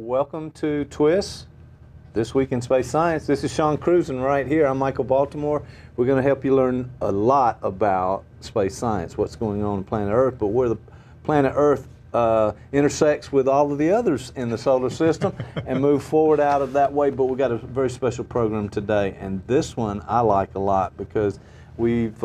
welcome to Twiss, This Week in Space Science. This is Sean Cruzen right here. I'm Michael Baltimore. We're going to help you learn a lot about space science, what's going on planet Earth, but where the planet Earth intersects with all of the others in the solar system and move forward out of that way. But we've got a very special program today, and this one I like a lot because we've,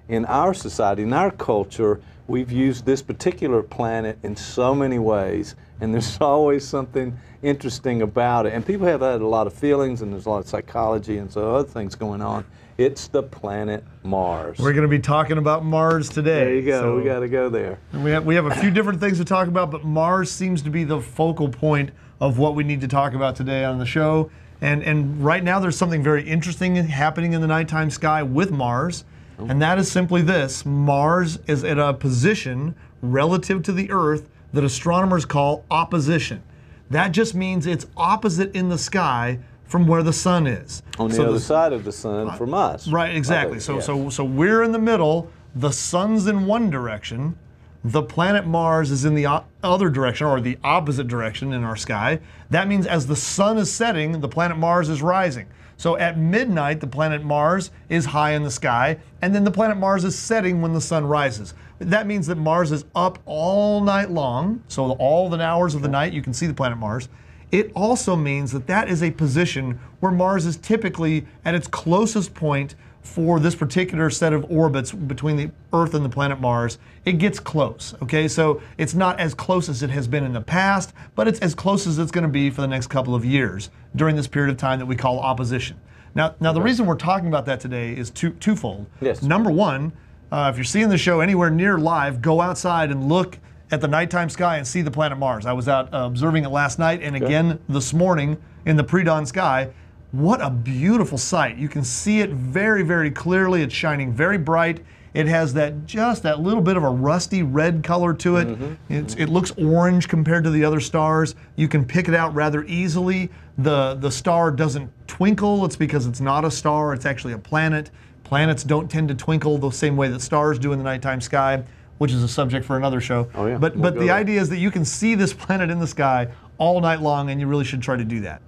in our society, in our culture, we've used this particular planet in so many ways, and there's always something interesting about it. And people have had a lot of feelings, and there's a lot of psychology and so other things going on. It's the planet Mars. We're going to be talking about Mars today. There you go. So we got to go there. We have a few different things to talk about, but Mars seems to be the focal point of what we need to talk about today on the show. And right now there's something very interesting happening in the nighttime sky with Mars. And that is simply this: Mars is at a position relative to the Earth that astronomers call opposition. That just means it's opposite in the sky from where the sun is. On the other side of the sun from us. Right, exactly. So we're in the middle, the sun's in one direction, the planet Mars is in the other direction, or the opposite direction in our sky. That means as the sun is setting, the planet Mars is rising. So at midnight, the planet Mars is high in the sky, and then the planet Mars is setting when the sun rises. That means that Mars is up all night long, so all the hours of the night you can see the planet Mars. It also means that that is a position where Mars is typically at its closest point for this particular set of orbits between the Earth and the planet Mars. It gets close, okay? So it's not as close as it has been in the past, but it's as close as it's going to be for the next couple of years during this period of time that we call opposition. Now the reason we're talking about that today is twofold. Yes. Number one, if you're seeing the show anywhere near live, go outside and look at the nighttime sky and see the planet Mars. I was out observing it last night and again this morning in the pre-dawn sky. What a beautiful sight. You can see it very, very clearly. It's shining very bright. It has just that little bit of a rusty red color to it. It looks orange compared to the other stars. You can pick it out rather easily. The star doesn't twinkle. It's because it's not a star. It's actually a planet. Planets don't tend to twinkle the same way that stars do in the nighttime sky, which is a subject for another show. Oh, yeah. But the idea is that you can see this planet in the sky all night long, and you really should try to do that.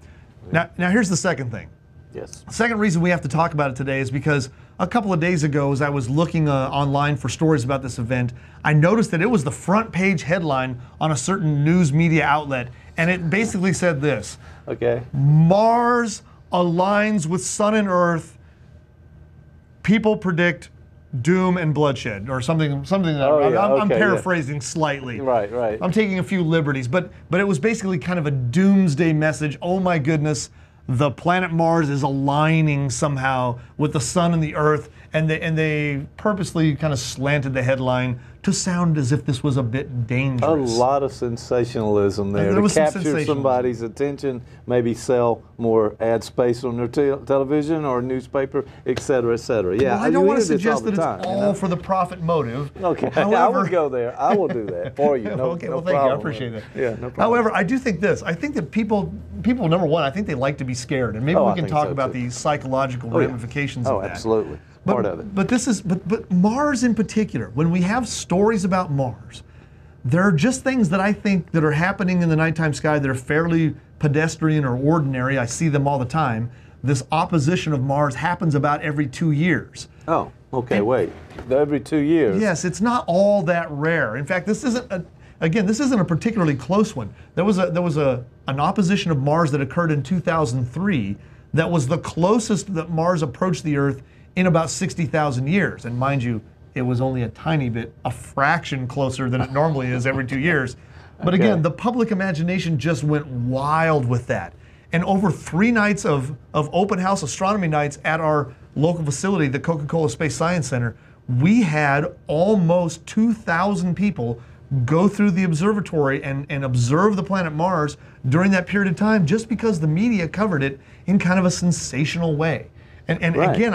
Now here's the second thing. Yes. The second reason we have to talk about it today is because a couple of days ago, as I was looking online for stories about this event, I noticed that it was the front page headline on a certain news media outlet, and it basically said this: Okay. Mars aligns with Sun and Earth. People predict doom and bloodshed, or something that I'm paraphrasing slightly. Right. I'm taking a few liberties, but it was basically kind of a doomsday message. Oh my goodness, the planet Mars is aligning somehow with the sun and the Earth, and they purposely kind of slanted the headline to sound as if this was a bit dangerous. A lot of sensationalism there to capture somebody's attention, maybe sell more ad space on their television or newspaper, et cetera, et cetera. Yeah, well, I don't want to suggest that it's all for the profit motive. Okay, however, I would go there. I will do that for you. Okay, well, no thank problem. you. I appreciate that. Yeah, no problem. However, I do think this. I think that people, number one, I think they like to be scared, and maybe we can talk about the psychological ramifications of that. Oh, absolutely. Part of it. But Mars in particular, when we have stories about Mars, there are just things that I think that are happening in the nighttime sky that are fairly pedestrian or ordinary. I see them all the time. This opposition of Mars happens about every 2 years. Oh, okay, wait. Every 2 years? Yes, it's not all that rare. In fact, this isn't a particularly close one. There was an opposition of Mars that occurred in 2003 that was the closest that Mars approached the Earth in about 60,000 years. And mind you, it was only a tiny bit, a fraction closer than it normally is every 2 years. But again, the public imagination just went wild with that. And over 3 nights of open house astronomy nights at our local facility, the Coca-Cola Space Science Center, we had almost 2,000 people go through the observatory and observe the planet Mars during that period of time, just because the media covered it in kind of a sensational way. And again,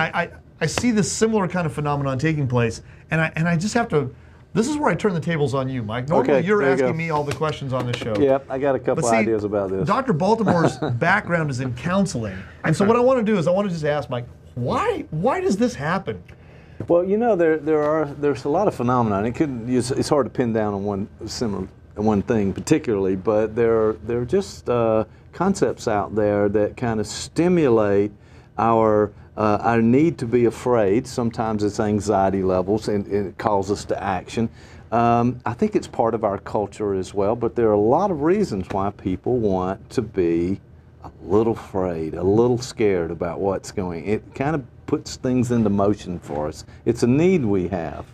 I see this similar kind of phenomenon taking place, and I just have to. This is where I turn the tables on you, Mike. Normally you're asking me all the questions on this show. Yep, I got a couple ideas about this. Dr. Baltimore's background is in counseling, and so what I want to do is I want to just ask Mike, why does this happen? Well, you know, there's a lot of phenomena, and it's hard to pin down on one one thing particularly, but there are just concepts out there that kind of stimulate our need to be afraid. Sometimes it's anxiety levels, and it calls us to action. I think it's part of our culture as well, but there are a lot of reasons why people want to be a little afraid, a little scared about what's going. It kind of puts things into motion for us. It's a need we have.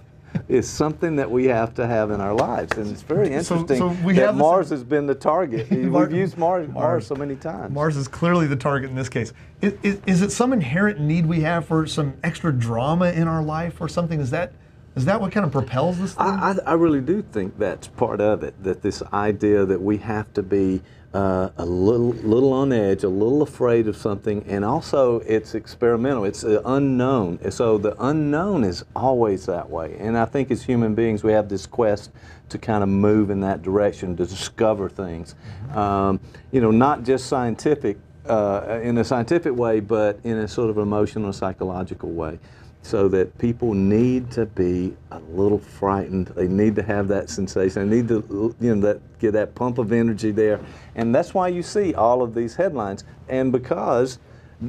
It's something that we have to have in our lives, and it's very interesting that Mars has been the target. We've used Mars so many times. Mars is clearly the target in this case. Is it some inherent need we have for some extra drama in our life or something? Is that what kind of propels this thing? I really do think that's part of it, that this idea that we have to be a little on edge, a little afraid of something, and also it's experimental, it's unknown. So the unknown is always that way. And I think as human beings we have this quest to kind of move in that direction, to discover things. You know, not just scientific, in a scientific way, but in a sort of emotional, psychological way. So that people need to be a little frightened. They need to have that sensation. They need to, you know, get that pump of energy there. And that's why you see all of these headlines. And because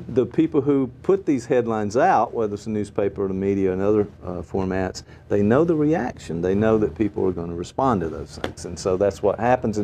the people who put these headlines out, whether it's a newspaper or the media and other formats, they know the reaction. They know that people are going to respond to those things. And so that's what happens.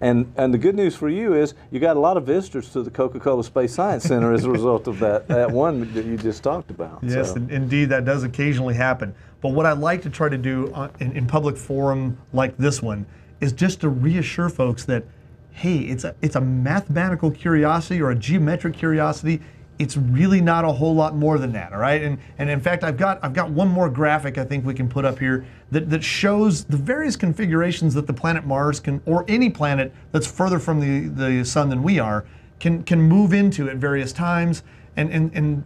And the good news for you is you got a lot of visitors to the Coca-Cola Space Science Center as a result of that one that you just talked about. Yes, so. Indeed, that does occasionally happen. But what I like to try to do in public forum like this one is just to reassure folks that, hey, it's a mathematical curiosity or a geometric curiosity. It's really not a whole lot more than that, all right? And in fact, I've got one more graphic I think we can put up here that shows the various configurations that the planet Mars can, or any planet that's further from the sun than we are, can move into at various times. And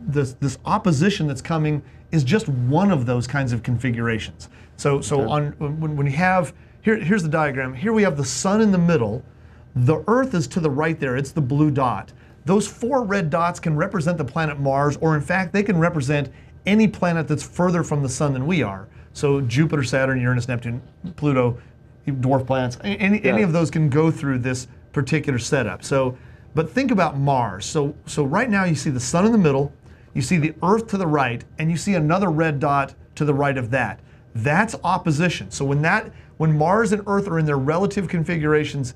this opposition that's coming is just one of those kinds of configurations. So when you have, here's the diagram. Here we have the sun in the middle. The Earth is to the right there. It's the blue dot. Those 4 red dots can represent the planet Mars, or in fact, they can represent any planet that's further from the sun than we are. So Jupiter, Saturn, Uranus, Neptune, Pluto, dwarf planets, any of those can go through this particular setup. So, but think about Mars. So right now you see the sun in the middle, you see the Earth to the right, and you see another red dot to the right of that. That's opposition. So when Mars and Earth are in their relative configurations,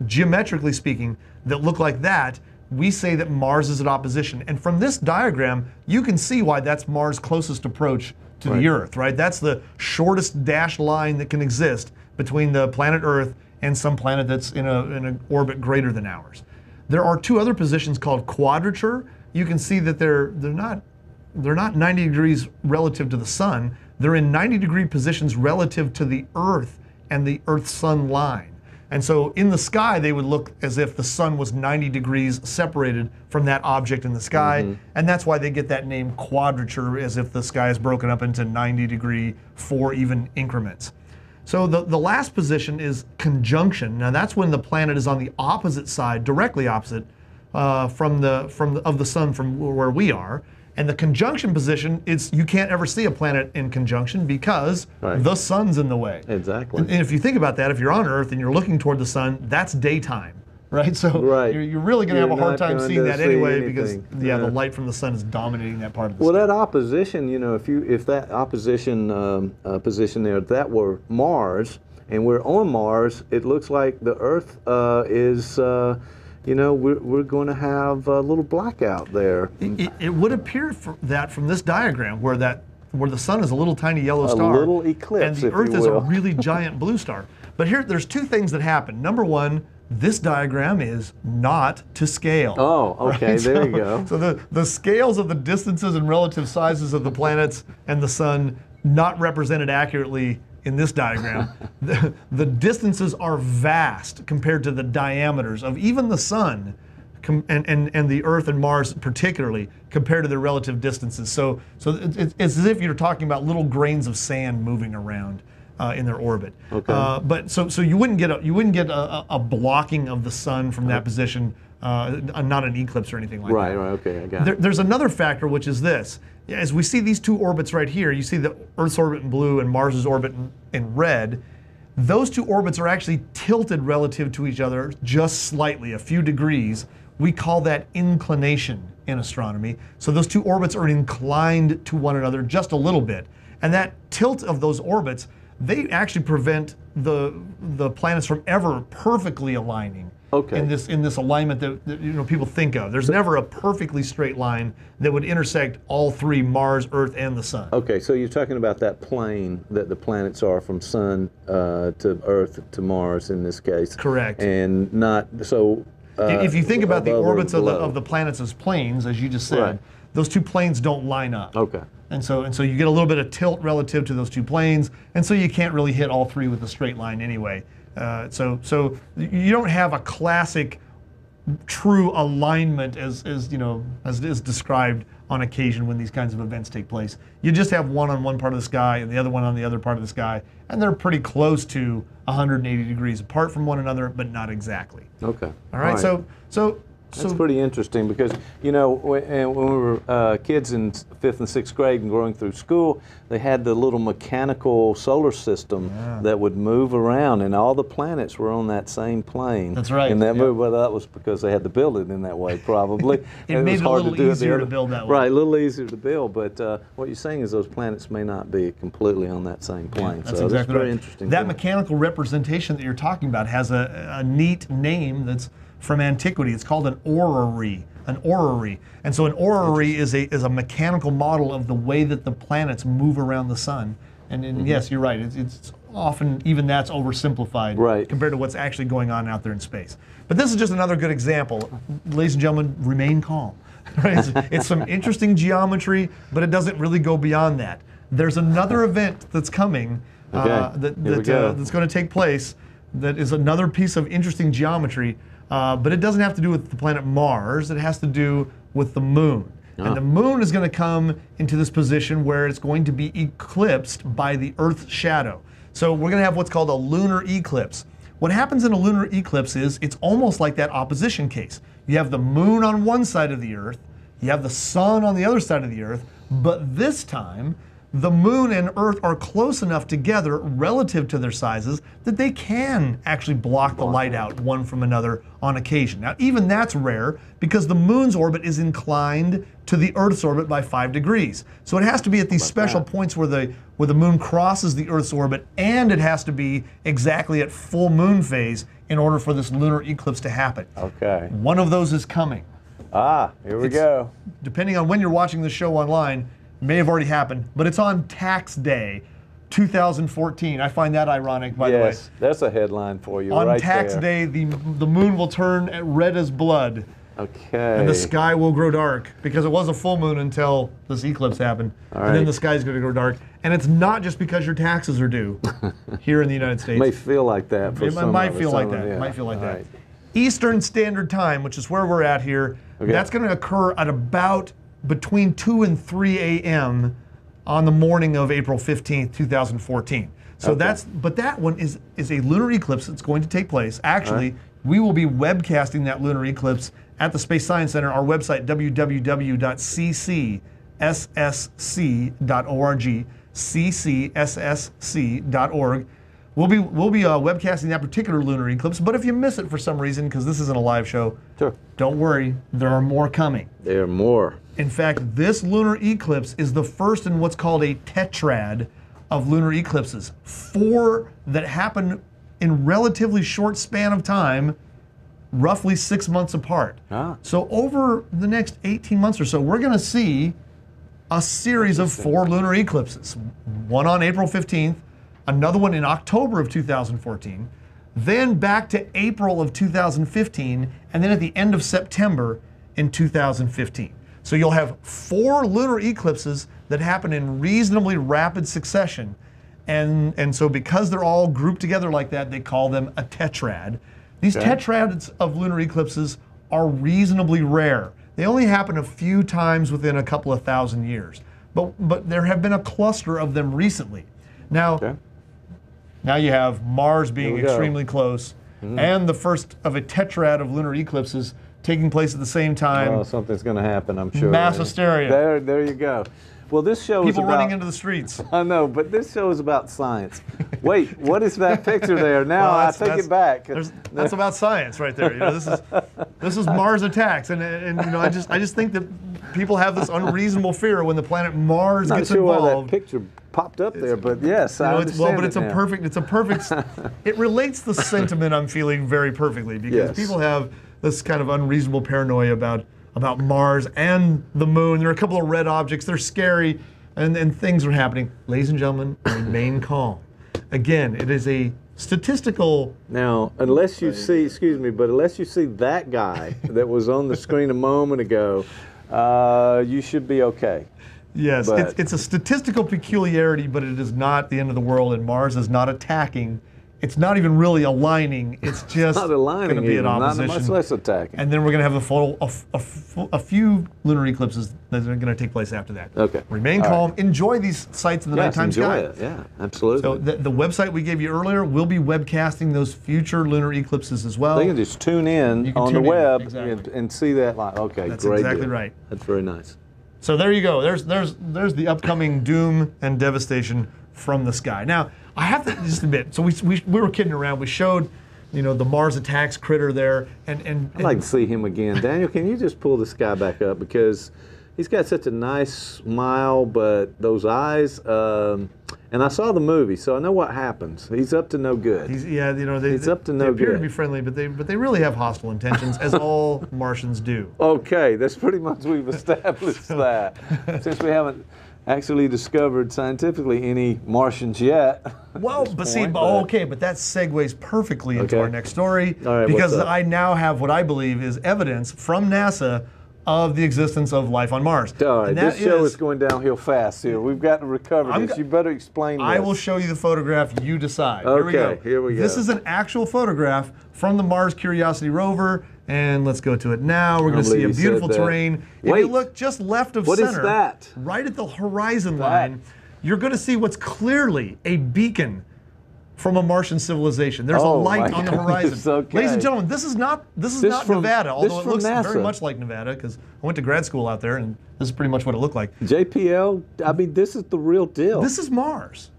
geometrically speaking, that look like that, we say that Mars is at opposition. And from this diagram, you can see why that's Mars' closest approach to the Earth, right? That's the shortest dashed line that can exist between the planet Earth and some planet that's in an orbit greater than ours. There are 2 other positions called quadrature. You can see that they're not 90 degrees relative to the sun. They're in 90-degree positions relative to the Earth and the Earth-Sun line. And so in the sky, they would look as if the sun was 90 degrees separated from that object in the sky. And that's why they get that name quadrature, as if the sky is broken up into 90-degree 4 even increments. So the last position is conjunction. Now that's when the planet is on the opposite side, directly opposite of the sun from where we are. And the conjunction position is you can't ever see a planet in conjunction because the sun's in the way. Exactly. And if you think about that, if you're on Earth and you're looking toward the sun, that's daytime, right? So you're really going to have a hard time seeing that anyway because the light from the sun is dominating that part of the sky. Well, that opposition, you know, if that opposition position there, if that were Mars and we're on Mars, it looks like the Earth is. You know, we're going to have a little blackout there. It would appear from this diagram where the sun is a little tiny yellow star. A little eclipse, and the Earth is a really giant blue star. But there's 2 things that happen. Number one, this diagram is not to scale. Oh, okay, right? There you go. So the scales of the distances and relative sizes of the planets and the sun not represented accurately in this diagram. The distances are vast compared to the diameters of even the sun and the Earth and Mars particularly compared to their relative distances. So it's as if you're talking about little grains of sand moving around in their orbit. Okay. But so you wouldn't get a blocking of the sun from that position, not an eclipse or anything like that. Right, okay, I got it. There's another factor, which is this. As we see these 2 orbits right here, you see the Earth's orbit in blue and Mars's orbit in red. those two orbits are actually tilted relative to each other just slightly, a few degrees. We call that inclination in astronomy. So those two orbits are inclined to one another just a little bit. And that tilt of those orbits, they actually prevent the planets from ever perfectly aligning. Okay. In this alignment that people think of. There's never a perfectly straight line that would intersect all three, Mars, Earth, and the Sun. Okay, so you're talking about that plane that the planets are from Sun to Earth to Mars in this case. Correct. And not so. If you think about the above or orbits of below. the planets as planes, as you just said, Right. those two planes don't line up. Okay. And so you get a little bit of tilt relative to those two planes, and so you can't really hit all three with a straight line anyway. So you don't have a classic true alignment as is described on occasion when these kinds of events take place. You just have one on one part of the sky and the other one on the other part of the sky, and they're pretty close to 180 degrees apart from one another, but not exactly. Okay. All right. So that's pretty interesting because, when we were kids in 5th and 6th grade and going through school, they had the little mechanical solar system that would move around, and all the planets were on that same plane. That's right. And that moved, well, that was because they had to build it in that way, probably. It made it a little easier to build that way. Right, a little easier to build, but what you're saying is those planets may not be completely on that same plane. That's so exactly that's very right. interesting. That mechanical representation that you're talking about has a neat name that's from antiquity. It's called an orrery. An orrery. And so an orrery is a mechanical model of the way that the planets move around the sun. And yes, you're right. It's often, even that's oversimplified compared to what's actually going on out there in space. But this is just another good example. Ladies and gentlemen, remain calm. Right? It's some interesting geometry, but it doesn't really go beyond that. There's another event that's coming that's going to take place that is another piece of interesting geometry. But it doesn't have to do with the planet Mars. It has to do with the moon. And the moon is going to come into this position where it's going to be eclipsed by the Earth's shadow. So we're going to have what's called a lunar eclipse. What happens in a lunar eclipse is it's almost like that opposition case. You have the moon on one side of the Earth, you have the sun on the other side of the Earth, but this time the moon and Earth are close enough together relative to their sizes that they can actually block the light out one from another on occasion. Now, even that's rare because the moon's orbit is inclined to the Earth's orbit by 5 degrees. So it has to be at these special points where the moon crosses the Earth's orbit, and it has to be exactly at full moon phase in order for this lunar eclipse to happen. Okay. One of those is coming. Here we go. Depending on when you're watching the show online, may have already happened, but it's on tax day 2014. I find that ironic, by the way. Yes, that's a headline for you on right tax there. day, the moon will turn red as blood. Okay. And the sky will grow dark because it was a full moon until this eclipse happened. And then the sky's going to go dark. And it's not just because your taxes are due here in the United States. It may feel like that for some might of us. feel like that. Yeah. It might feel like that. Right. Eastern Standard Time, which is where we're at here, that's going to occur at about between 2 and 3 a.m. on the morning of April 15th, 2014. So but that one is a lunar eclipse that's going to take place. Actually, we will be webcasting that lunar eclipse at the Space Science Center, our website, www.ccsc.org, ccsc.org. We'll be webcasting that particular lunar eclipse, but if you miss it for some reason, because this isn't a live show, don't worry, there are more coming. There are more. In fact, this lunar eclipse is the first in what's called a tetrad of lunar eclipses. 4 that happen in relatively short span of time, roughly 6 months apart. So over the next 18 months or so, we're going to see a series of 4 lunar eclipses. One on April 15th, another one in October of 2014, then back to April of 2015, and then at the end of September in 2015. So you'll have 4 lunar eclipses that happen in reasonably rapid succession. And so because they're all grouped together like that, they call them a tetrad. These tetrads of lunar eclipses are reasonably rare. They only happen a few times within a couple of thousand years. But there have been a cluster of them recently. Now, now you have Mars being extremely close, and the first of a tetrad of lunar eclipses taking place at the same time. Well, something's going to happen, I'm sure. Mass hysteria. There you go. Well, this show is People about, running into the streets. I know, but this show is about science. Wait, what is that picture there? Now Well, I take it back. That's about science right there. You know, this is Mars attacks, and you know, I just think that people have this unreasonable fear when the planet Mars I'm not gets sure involved. why that picture popped up there, but yes, I understand. But it's it a now. perfect. It relates the sentiment I'm feeling very perfectly, because Yes. people have this kind of unreasonable paranoia about Mars and the moon. There are a couple of red objects. They're scary, and things are happening. Ladies and gentlemen, remain calm. Again, it is a statistical. Now, unless you see, excuse me, but unless you see that guy that was on the screen a moment ago, you should be okay. Yes, But- it's a statistical peculiarity, but it is not the end of the world, and Mars is not attacking. It's not even really aligning. It's just Not aligning, going to be even, at not opposition. much less attacking. And then we're going to have a few lunar eclipses that are going to take place after that. Okay. Remain All calm. Enjoy these sights in the Yes, nighttime enjoy sky. it. Yeah, absolutely. So the website we gave you earlier will be webcasting those future lunar eclipses as well. They can just tune in You can on tune the in, web exactly. and see that live. Okay, That's great. exactly deal. right. That's very nice. So there you go. There's the upcoming doom and devastation from the sky. Now, I have to just admit, so we were kidding around. We showed, you know, the Mars attacks critter there, and I'd like to see him again. Daniel, can you just pull this guy back up, because he's got such a nice smile, but those eyes. And I saw the movie, so I know what happens. He's up to no good. he's up to no they appear to good. be friendly, but they really have hostile intentions, as all Martians do. Okay, that's pretty much we've established that. Since we haven't actually discovered scientifically any Martians yet. Well, but see, but that segues perfectly into Okay. our next story, All right, because what's up? I now have what I believe is evidence from NASA of the existence of life on Mars. All right, And that this show is going downhill fast here. We've got to recover this. You better explain this. I will show you the photograph. You decide. Okay, here we go. This is an actual photograph from the Mars Curiosity rover, and let's go to it now. We're going to see a believe you beautiful said that. terrain. If Wait. you look just left of What is center, that? right at the horizon That? line, you're going to see what's clearly a beacon from a Martian civilization. There's a Oh, light my on the goodness, horizon. okay. Ladies and gentlemen, this is not This not from- Nevada, this although it from looks very NASA. much like Nevada, because I went to grad school out there, and this is pretty much what it looked like. JPL, I mean, this is the real deal. This is Mars.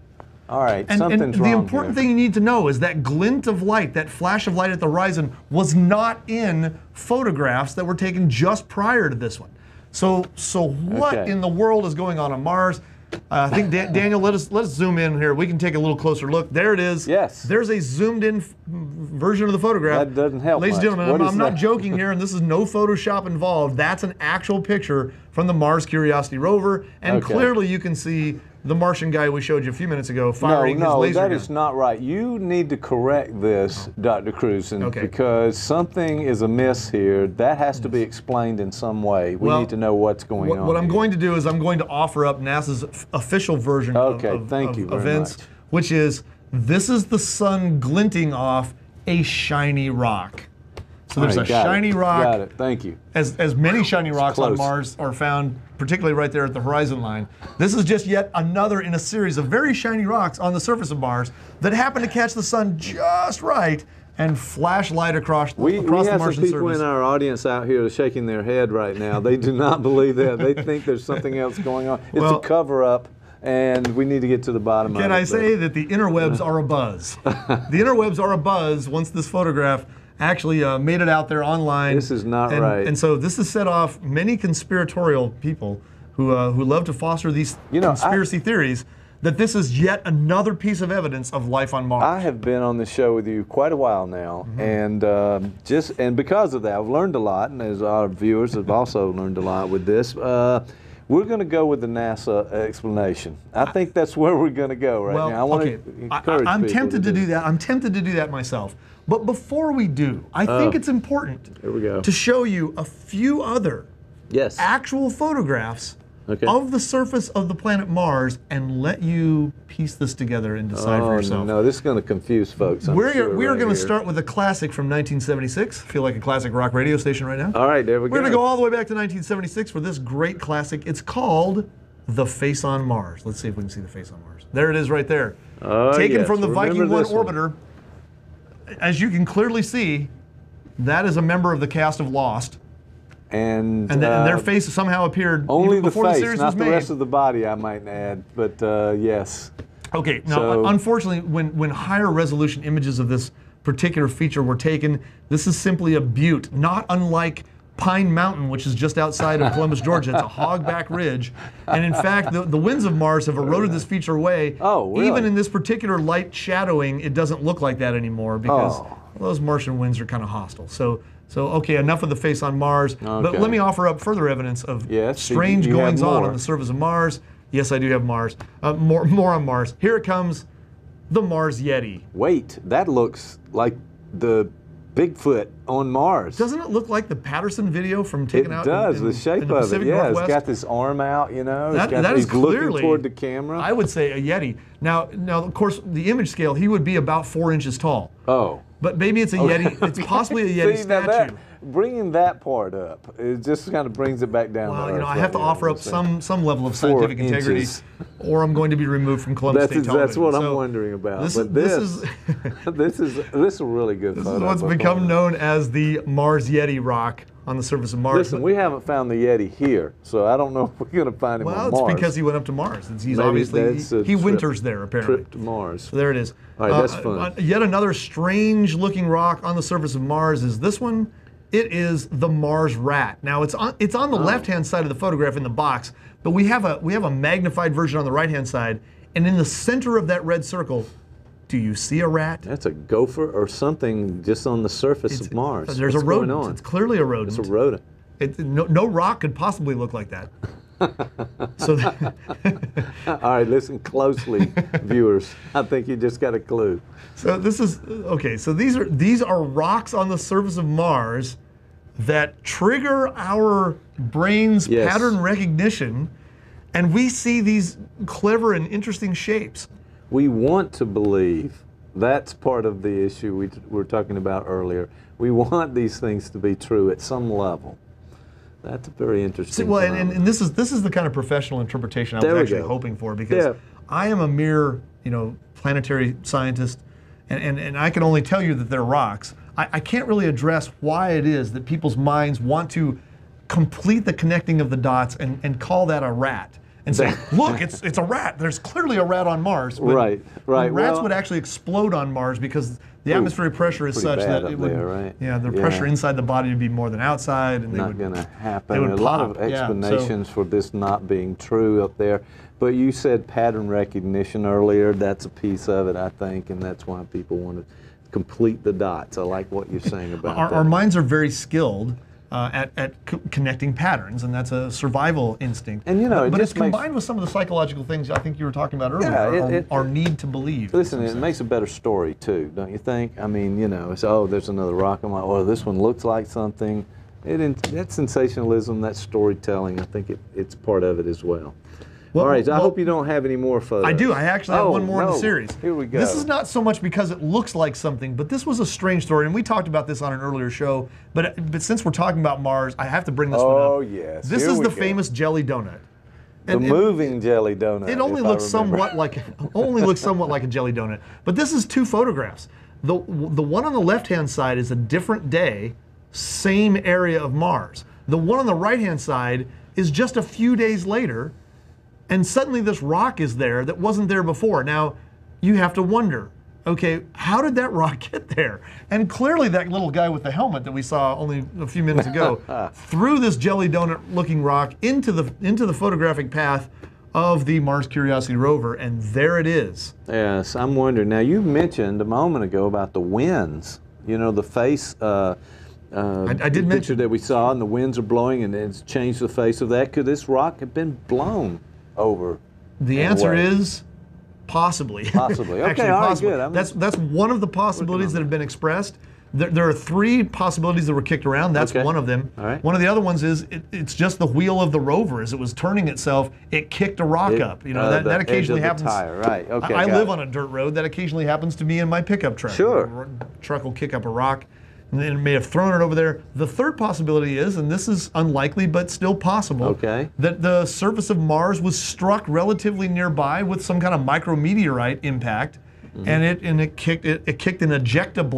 All right, And something's the wrong important here. thing you need to know is that glint of light, that flash of light at the horizon, was not in photographs that were taken just prior to this one. So what Okay. in the world is going on Mars? I think Daniel, let us zoom in here. We can take a little closer look. There it is. Yes. There's a zoomed in version of the photograph. That doesn't help Ladies and much. gentlemen, What is I'm not that? joking here, and this is no Photoshop involved. That's an actual picture from the Mars Curiosity rover, and Okay. clearly you can see the Martian guy we showed you a few minutes ago No, firing his no, laser that gun. is not right. You need to correct this, Dr. Cruzen, Okay. because something is amiss here. That has to be explained in some way. We Well, need to know what's going on. What I'm here. going to do is I'm going to offer up NASA's official version Okay, of thank you very events, much. which is this is the sun glinting off a shiny rock. So there's All a right, got shiny it. rock. Got it. Thank you. As many shiny rocks on close. Mars are found, particularly right there at the horizon line. This is just yet another in a series of very shiny rocks on the surface of Mars that happen to catch the sun just right and flash light across We the have some Martian people surface. in our audience out here shaking their head right now. They do not believe that. They think there's something else going on. It's Well- a cover up, and we need to get to the bottom of it. Can I but- say that the interwebs are abuzz? The interwebs are abuzz once this photograph actually made it out there online. This is not and, right. And so this has set off many conspiratorial people who love to foster these conspiracy theories that this is yet another piece of evidence of life on Mars. I have been on this show with you quite a while now, and because of that, I've learned a lot, and as our viewers have also learned a lot with this. We're going to go with the NASA explanation. I think that's where we're going to go right now. I want to encourage I'm people tempted to do that. I'm tempted to do that myself. But before we do, I think it's important Here we go. to show you a few other Yes. actual photographs Okay. of the surface of the planet Mars and let you piece this together and decide for Oh, yourself. no, this is going to confuse folks. I'm We sure, are right going to here. start with a classic from 1976. Feel like a classic rock radio station right now. All right, there we go. We're going to go all the way back to 1976 for this great classic. It's called The Face on Mars. Let's see if we can see the face on Mars. There it is right there. Oh, Taken yes. from the Remember Viking 1 this one. orbiter. As you can clearly see, that is a member of the cast of Lost. And their face somehow appeared only even the before face, the series not was the made. rest of the body, I might add. But yes. Okay, now So- unfortunately, when higher resolution images of this particular feature were taken, this is simply a butte, not unlike Pine Mountain, which is just outside of Columbus, Georgia. It's a hogback ridge. And in fact, the winds of Mars have eroded this feature away. Oh, really? Even in this particular light shadowing, it doesn't look like that anymore because Oh. those Martian winds are kind of hostile. So okay, enough of the face on Mars. But Okay. let me offer up further evidence of Yes, strange you have goings-on more. on the surface of Mars. Yes, I do have Mars. More on Mars. Here it comes, the Mars Yeti. Wait, that looks like the Bigfoot on Mars. Doesn't it look like the Patterson video from taken It out does, in the shape in the of it, Pacific yeah. Northwest? It's got this arm out, you know. That is he's looking clearly, toward the camera. I would say a Yeti. Now, of course, the image scale, he would be about 4 inches tall. Oh. But maybe it's a Yeti. It's possibly a Yeti See, now statue. bringing that part up, it just kind of brings it back down. Well, to you know, earth I have to right here, offer up I'm saying. some level of 4 scientific integrity, inches. or I'm going to be removed from Columbus State Television. That's what So I'm wondering about. This But is this is a really good this photo. is what's become known as the Mars Yeti rock on the surface of Mars. Listen, we haven't found the Yeti here, so I don't know if we're going to find him Well, on it's Mars. because he went up to Mars. He's Maybe obviously that's a he trip- winters there apparently. Trip to Mars. So there it is. All right, that's fun. Yet another strange-looking rock on the surface of Mars is this one. It is the Mars rat. Now it's on the left-hand side of the photograph in the box, but we have a magnified version on the right-hand side, and in the center of that red circle, do you see a rat? That's a gopher or something just on the surface of Mars. There's What's a rodent. going on? It's clearly a rodent. It's a rodent. No rock could possibly look like that. So All right, listen closely, viewers. I think you just got a clue. So this is okay. So these are rocks on the surface of Mars that trigger our brain's Yes. pattern recognition, and we see these clever and interesting shapes. We want to believe. That's part of the issue we were talking about earlier. We want these things to be true at some level. That's a very interesting. See, well, and phenomenon. this is the kind of professional interpretation I There was we actually go. hoping for, because Yeah. I am a mere planetary scientist, and I can only tell you that they're rocks. I can't really address why it is that people's minds want to complete the connecting of the dots and call that a rat. And say, look, it's a rat. There's clearly a rat on Mars. But Right. Rats Well- would actually explode on Mars because the atmospheric pressure is pretty such bad that up it would, there, right? yeah, the Yeah. pressure inside the body would be more than outside, and they Not would. going to happen. they would A lot pop, of yeah, so- explanations for this not being true up there. But you said pattern recognition earlier. That's a piece of it, I think, and that's why people want to complete the dots. I like what you're saying about that. Our minds are very skilled at connecting patterns, and that's a survival instinct. And, you know, it but it's just makes- combined with some of the psychological things I think you were talking about earlier. Yeah, our need to believe. in Listen, some it sense. makes a better story too, don't you think? I mean, it's there's another rock. I'm like, oh, this one looks like something. That sensationalism, that storytelling, I think it's part of it as well. All right, I hope you don't have any more photos. I do. I actually have one more in the no. series. Here we go. This is not so much because it looks like something, but this was a strange story, and we talked about this on an earlier show. But since we're talking about Mars, I have to bring this one up. Oh, yes. This Here is we the go. famous jelly donut. The moving jelly donut. It only if I looks remember. somewhat like a jelly donut. But this is two photographs. The one on the left-hand side is a different day, same area of Mars. The one on the right-hand side is just a few days later, and suddenly this rock is there that wasn't there before. Now, you have to wonder, okay, how did that rock get there? And clearly that little guy with the helmet that we saw only a few minutes ago threw this jelly donut looking rock into the photographic path of the Mars Curiosity rover, and there it is. Yes, I'm wondering. Now, you mentioned a moment ago about the winds. The face I did picture mention that we saw, and the winds are blowing, and it's changed the face of that. Could this rock have been blown over? The in a answer way? is possibly. Possibly. Okay, Actually, all right, possibly. good. I'm That's one of the possibilities that have been expressed. There are three possibilities that were kicked around. That's Okay. one of them. All right. One of the other ones is it's just the wheel of the rover. As it was turning itself, it kicked a rock up. That occasionally edge of happens. the tire. Right. Okay. I got live it. on a dirt road. That occasionally happens to me in my pickup truck. Sure. The truck will kick up a rock, and then it may have thrown it over there. The third possibility is, and this is unlikely but still possible, Okay. that the surface of Mars was struck relatively nearby with some kind of micrometeorite impact, and it kicked an ejecta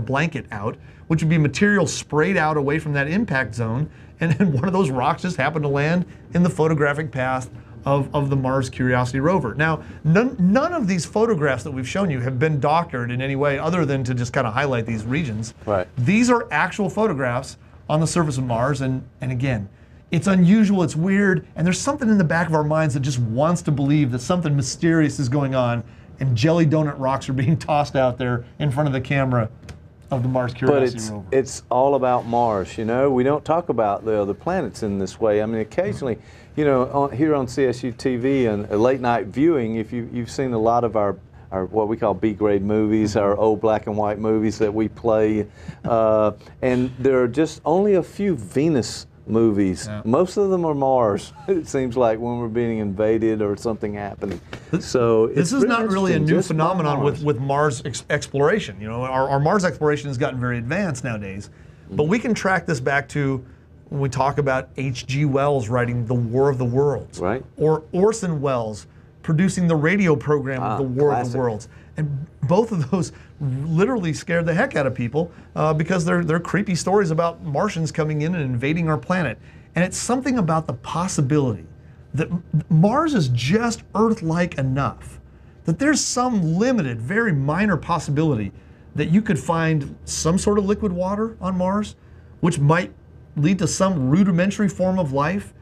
blanket out, which would be material sprayed out away from that impact zone, and then one of those rocks just happened to land in the photographic path of the Mars Curiosity rover. Now, none of these photographs that we've shown you have been doctored in any way other than to just kind of highlight these regions. Right. These are actual photographs on the surface of Mars, and again, it's unusual, it's weird, and there's something in the back of our minds that just wants to believe that something mysterious is going on, and jelly donut rocks are being tossed out there in front of the camera of the Mars Curiosity rover. But it's all about Mars, you know? We don't talk about the other planets in this way. I mean, occasionally, you know, here on CSU TV and late night viewing, if you've seen a lot of our what we call B-grade movies, our old black and white movies that we play, and there are just only a few Venus movies. Yeah. Most of them are Mars, it seems like, when we're being invaded or something happening. So this is not really a new phenomenon with Mars exploration. You know, our Mars exploration has gotten very advanced nowadays, but we can track this back to when we talk about H.G. Wells writing The War of the Worlds, right? Or Orson Welles producing the radio program of The War of the Worlds. And both of those literally scared the heck out of people because they're creepy stories about Martians coming in and invading our planet. And it's something about the possibility that Mars is just Earth-like enough that there's some limited, very minor possibility that you could find some sort of liquid water on Mars, which might lead to some rudimentary form of life.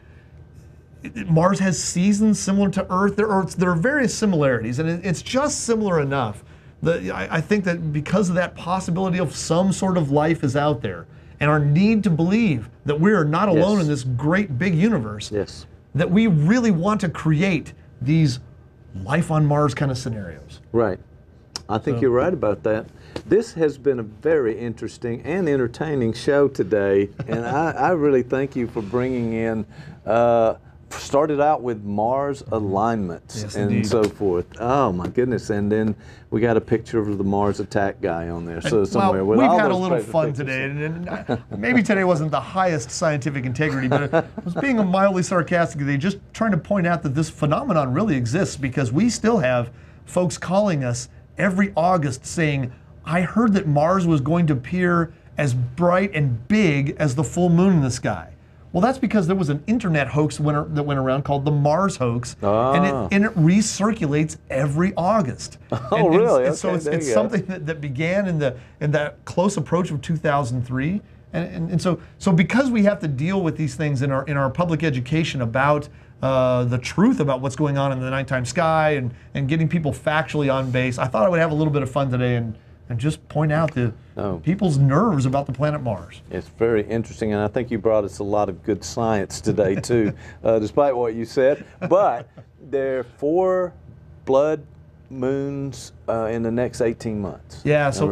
Mars has seasons similar to Earth. There are various similarities, and it's just similar enough that I think that because of that possibility of some sort of life is out there, and our need to believe that we are not alone in this great big universe, that we really want to create these life on Mars kind of scenarios. Right. I think you're right about that. This has been a very interesting and entertaining show today, and I really thank you for bringing in, started out with Mars alignments and so forth. Oh my goodness, and then we got a picture of the Mars attack guy on there. So somewhere with we've all had a those little fun today, and maybe today wasn't the highest scientific integrity, but I was being mildly sarcastic today, just trying to point out that this phenomenon really exists because we still have folks calling us every August saying, I heard that Mars was going to appear as bright and big as the full moon in the sky. Well, that's because there was an internet hoax that went around called the Mars hoax, and it recirculates every August. Oh, really? And so it's something that began in that close approach of 2003, and so because we have to deal with these things in our public education about the truth about what's going on in the nighttime sky and getting people factually on base, I thought I would have a little bit of fun today and just point out the people's nerves about the planet Mars. It's very interesting, and I think you brought us a lot of good science today, too, despite what you said. But there are 4 blood moons in the next 18 months. Yeah, so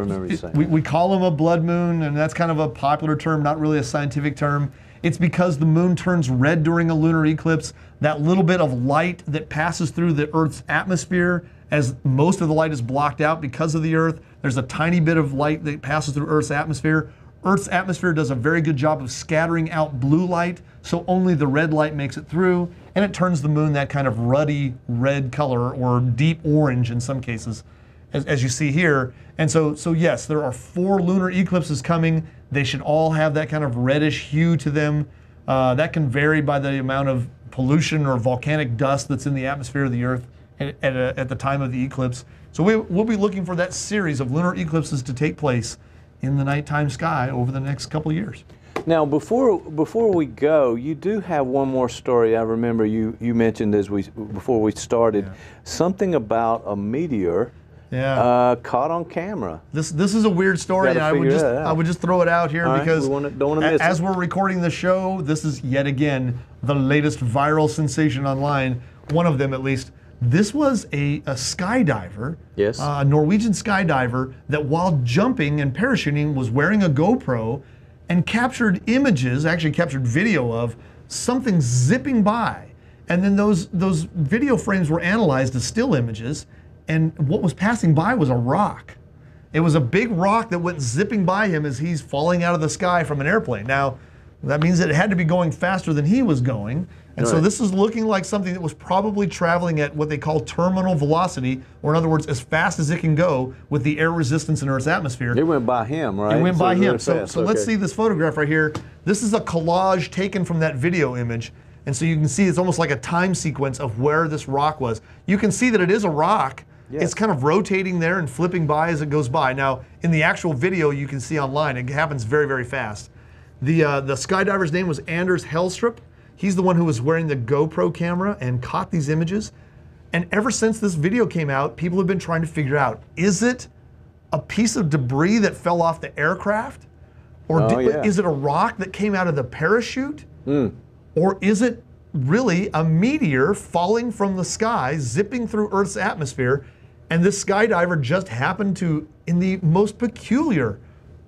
we call them a blood moon, and that's kind of a popular term, not really a scientific term. It's because the moon turns red during a lunar eclipse. That little bit of light that passes through the Earth's atmosphere, as most of the light is blocked out because of the Earth, there's a tiny bit of light that passes through Earth's atmosphere. Earth's atmosphere does a very good job of scattering out blue light, so only the red light makes it through, and it turns the moon that kind of ruddy red color, or deep orange in some cases, as you see here. And so yes, there are 4 lunar eclipses coming. They should all have that kind of reddish hue to them. That can vary by the amount of pollution or volcanic dust that's in the atmosphere of the Earth at the time of the eclipse. So we'll be looking for that series of lunar eclipses to take place in the nighttime sky over the next couple of years. Now, before we go, you do have one more story. I remember you mentioned before we started something about a meteor caught on camera. This is a weird story, and I would just throw it out here because don't want to miss as we're recording the show, this is yet again the latest viral sensation online. One of them, at least. This was a skydiver, a Norwegian skydiver, that while jumping and parachuting was wearing a GoPro and captured images, actually captured video of something zipping by. And then those video frames were analyzed as still images, and what was passing by was a rock. It was a big rock that went zipping by him as he's falling out of the sky from an airplane. Now, That means that it had to be going faster than he was going. And so this is looking like something that was probably traveling at what they call terminal velocity, or in other words, as fast as it can go with the air resistance in Earth's atmosphere. It went by him, right? It went by him. So Let's see this photograph right here. This is a collage taken from that video image. And so you can see it's almost like a time sequence of where this rock was. You can see that it is a rock. Yes. It's kind of rotating there and flipping by as it goes by. Now, in the actual video you can see online, it happens very, very fast. The skydiver's name was Anders Hellstrup. He's the one who was wearing the GoPro camera and caught these images. And ever since this video came out, people have been trying to figure out, is it a piece of debris that fell off the aircraft? Or is it a rock that came out of the parachute? Or is it really a meteor falling from the sky, zipping through Earth's atmosphere, and this skydiver just happened to, in the most peculiar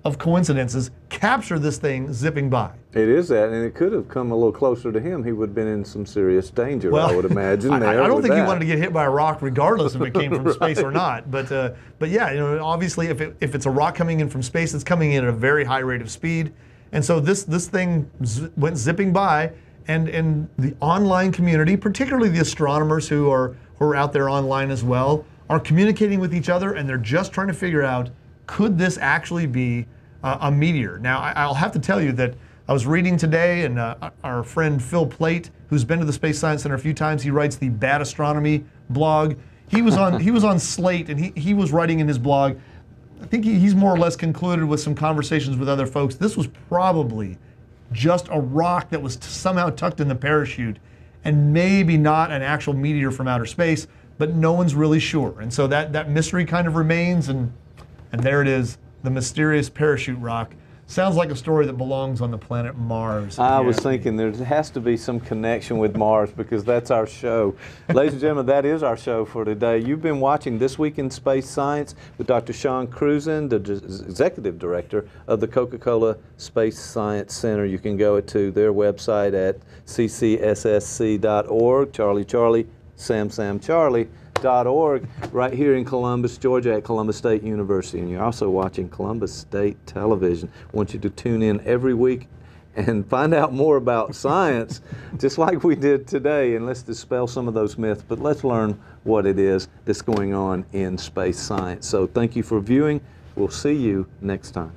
of coincidences, capture this thing zipping by? It is that, and it could have come a little closer to him. He would have been in some serious danger, well, I would imagine. I don't think he wanted to get hit by a rock, regardless if it came from space or not. But yeah, you know, obviously, if it's a rock coming in from space, it's coming in at a very high rate of speed, and so this thing went zipping by, and the online community, particularly the astronomers who are out there online as well, are communicating with each other, and they're just trying to figure out, could this actually be a meteor? Now, I'll have to tell you that I was reading today, and our friend Phil Plait, who's been to the Space Science Center a few times, he writes the Bad Astronomy blog. He was on Slate, and he was writing in his blog. I think he's more or less concluded with some conversations with other folks. This was probably just a rock that was somehow tucked in the parachute, and maybe not an actual meteor from outer space, but no one's really sure. And so that mystery kind of remains, and there it is, the mysterious parachute rock. Sounds like a story that belongs on the planet Mars. I was thinking there has to be some connection with Mars, because that's our show. Ladies and gentlemen, that is our show for today. You've been watching This Week in Space Science with Dr. Sean Cruzen, the Executive Director of the Coca-Cola Space Science Center. You can go to their website at ccssc.org, Charlie Charlie, Sam Charlie. .org, right here in Columbus, Georgia at Columbus State University. And you're also watching Columbus State Television. I want you to tune in every week and find out more about science, just like we did today. And let's dispel some of those myths, but let's learn what it is that's going on in space science. So thank you for viewing. We'll see you next time.